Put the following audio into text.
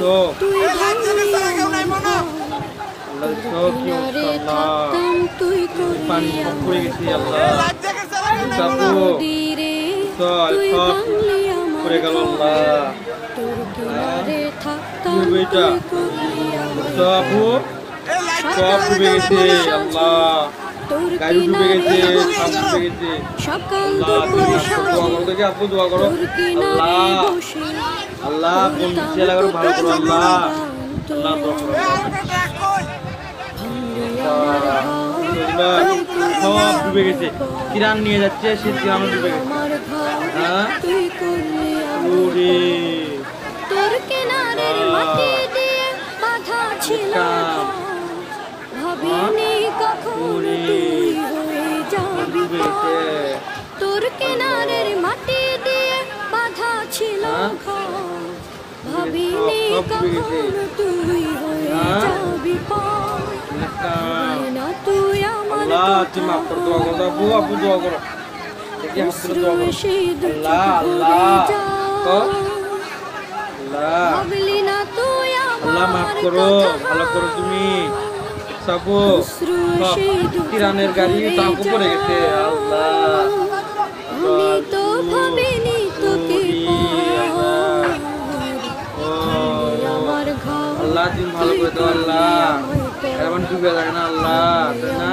দেখছো আল্লাহ দেখছো কি অবস্থা আল্লাহ পানি সব পড়ে গেছি আল্লাহ আপু চল সব পড়ে গেল আল্লাহ এটা আপু সব ডুবে গেছে আল্লাহ গাড়ি ডুবে গেছে সব ডুবে গেছে আল্লাহ দেখে আপু দোয়া করো আল্লাহ আল্লাহ কোন চেলা করো ভালো করো আল্লাহ আল্লাহ দোয়া করো সব ডুবে গেছে কিরান নিয়ে যাচ্ছে সে কিরানও ডুবে গেছে হ্যাঁ তোর কিনারের মাটি দিয়ে বাঁধা ছিল ভাবিনি কখন তুই হয়ে যাবি তোর কিনারের মাটি দিয়ে বাঁধা ছিল ভাবিনি কখন তুই হয়ে যাবি না তুই আমার তুমি মাফ করে দোয়া করো আপু আপু দোয়া করো দেখি হাত তুলে দোয়া করো আল্লাহ আল্লাহ আল্লাহ মাফ করো ভালো করো তুমি সাবু কিরানের গাড়ি তাকে পড়ে গেছে আল্লাহ আল্লাহ তুমি ভালো করে দাও আল্লাহ এমন ডুবে থাকে না আল্লাহ না